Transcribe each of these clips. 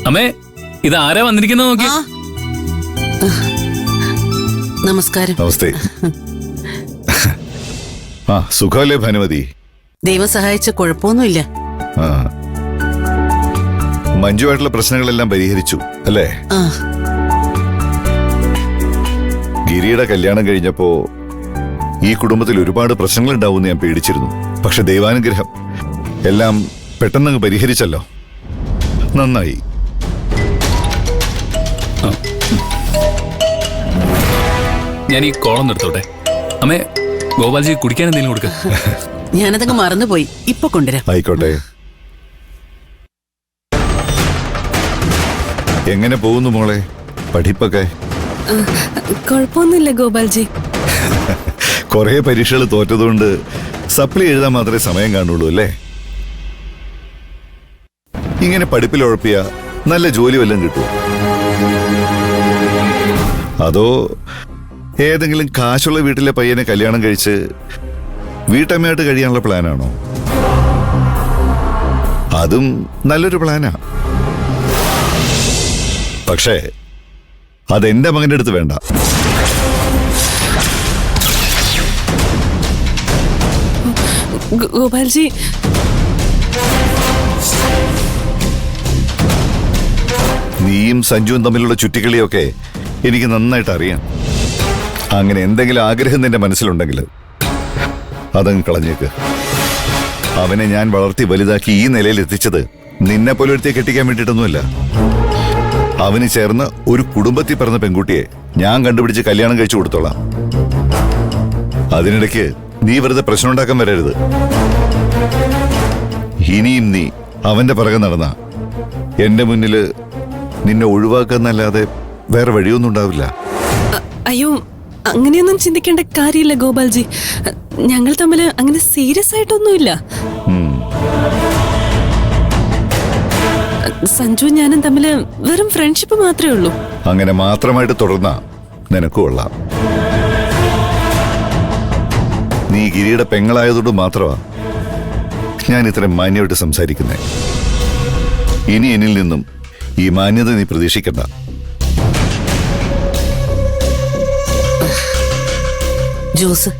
അമ്മേ, ഇത് ആരാ വന്നിരിക്കുന്നത് നോക്കി. നമസ്കാരം. നമസ്തേ. ആ, സുഖമല്ലേ ഭാനുമതി? ദൈവം സഹായിച്ച കുഴപ്പമൊന്നുമില്ല. ആ, മഞ്ജുവായിട്ടുള്ള പ്രശ്നങ്ങളെല്ലാം പരിഹരിച്ചു അല്ലേ? ആ, ഗിരിയുടെ കല്യാണം കഴിഞ്ഞപ്പോ ഈ കുടുംബത്തിൽ ഒരുപാട് പ്രശ്നങ്ങൾ ഉണ്ടാവുമെന്ന് ഞാൻ പേടിച്ചിരുന്നു. പക്ഷെ ദൈവാനുഗ്രഹം എല്ലാം പെട്ടെന്ന് പരിഹരിച്ചല്ലോ. നന്നായി. ഞാൻ ഈ കോളം നിർത്തോട്ടെ. അമ്മേ, ഗോപാൽജി കുടിക്കാൻ എന്തെങ്കിലും കൊടുക്ക. ഞാനതങ്ങ് മറന്നുപോയി. ഇപ്പൊ കൊണ്ടുവരാം. ആയിക്കോട്ടെ. എങ്ങനെ പോകുന്നു മോളെ പഠിപ്പൊക്കെ? കുഴപ്പമൊന്നുമില്ല ഗോപാൽജി. കുറെ പരീക്ഷകൾ തോറ്റതുകൊണ്ട് സപ്ലി എഴുതാൻ മാത്രമേ സമയം കാണുള്ളൂ അല്ലേ? ഇങ്ങനെ പഠിപ്പിൽ ഉഴപ്പിയ നല്ല ജോലി വല്ലതും കിട്ടുമോ? അതോ ഏതെങ്കിലും കാശുള്ള വീട്ടിലെ പയ്യനെ കല്യാണം കഴിച്ച് വീട്ടമ്മയായിട്ട് കഴിയാനുള്ള പ്ലാനാണോ? അതും നല്ലൊരു പ്ലാനാ. പക്ഷേ അതെന്റെ മകന്റെ അടുത്ത് വേണ്ട. ഗോപാൽജി, നീയും സഞ്ജുവും തമ്മിലുള്ള ചുറ്റിക്കളിയൊക്കെ എനിക്ക് നന്നായിട്ട് അറിയാം. അങ്ങനെ എന്തെങ്കിലും ആഗ്രഹം നിന്റെ മനസ്സിലുണ്ടെങ്കിൽ അതങ്ങ് കളഞ്ഞേക്ക്. അവനെ ഞാൻ വളർത്തി വലുതാക്കി ഈ നിലയിൽ എത്തിച്ചത് നിന്നെ പോലെ ഒരുത്തിയെ കെട്ടിക്കാൻ വേണ്ടിയിട്ടൊന്നുമല്ല. അവന് ചേർന്ന് ഒരു കുടുംബത്തിൽ പിറന്ന പെൺകുട്ടിയെ ഞാൻ കണ്ടുപിടിച്ച് കല്യാണം കഴിച്ചു കൊടുത്തോളാം. അതിനിടയ്ക്ക് നീ വെറുതെ പ്രശ്നം ഉണ്ടാക്കാൻ വരരുത്. ഇനിയും നീ അവന്റെ പിറകെ നടന്ന എന്റെ മുന്നിൽ നിന്നെ ഒഴിവാക്കാന്നല്ലാതെ വേറെ വഴിയൊന്നും ഉണ്ടാവില്ല. അയ്യോ, അങ്ങനെയൊന്നും ചിന്തിക്കേണ്ട കാര്യമില്ല ഗോപാൽജി. ഞങ്ങൾ തമ്മിൽ അങ്ങനെ സീരിയസ് ആയിട്ടൊന്നുമില്ല. സഞ്ജു ഞാനും തമ്മിൽ വെറും ഫ്രണ്ട്ഷിപ്പ് മാത്രമേ ഉള്ളൂ. അങ്ങനെ മാത്രമായിട്ട് തുടർന്ന നിനക്ക് കൊള്ളാം. നീ ഗിരിയുടെ പെങ്ങളായതുകൊണ്ട് മാത്രമാ ഞാൻ ഇത്രയും മാന്യമായിട്ട് സംസാരിക്കുന്നേ. ഇനി എന്നിൽ നിന്നും ഈ മാന്യത നീ പ്രതീക്ഷിക്കണ്ട. ജ്യൂസ്.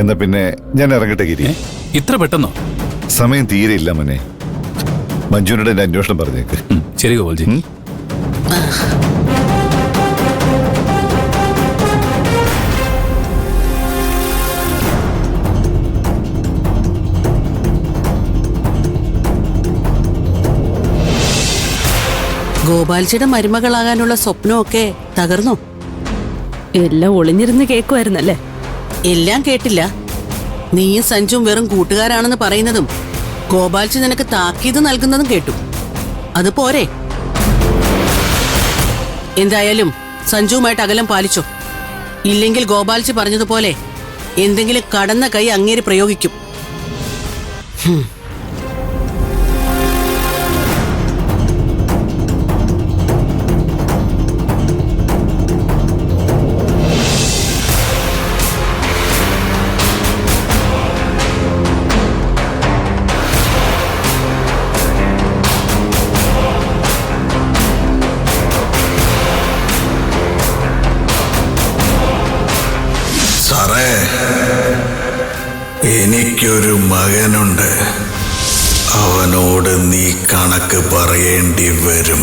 എന്നാ പിന്നെ ഞാൻ ഇറങ്ങട്ടെ ഗിരി. ഇത്ര പെട്ടെന്നോ? സമയം തീരെ ഇല്ല മോനെ. മഞ്ജുവിനോട് എന്റെ അന്വേഷണം പറഞ്ഞേക്ക്. ശരി ഗോപാൽജി. ഗോപാൽജിയുടെ മരുമകളാകാനുള്ള സ്വപ്നമൊക്കെ തകർന്നോ? എല്ലാം ഒളിഞ്ഞിരുന്ന് കേൾക്കുമായിരുന്നല്ലേ? എല്ലാം കേട്ടില്ല. നീയും സഞ്ജുവും വെറും കൂട്ടുകാരാണെന്ന് പറയുന്നതും ഗോപാൽജി നിനക്ക് താക്കീത് നൽകുന്നതും കേട്ടു. അത് പോരെ? എന്തായാലും സഞ്ജുവുമായിട്ട് അകലം പാലിച്ചോ. ഇല്ലെങ്കിൽ ഗോപാൽജി പറഞ്ഞതുപോലെ എന്തെങ്കിലും കടന്ന കൈ അങ്ങേര് പ്രയോഗിക്കും. സാറേ, എനിക്കൊരു മകനുണ്ട്. അവനോട് നീ കണക്ക് പറയേണ്ടി വരും.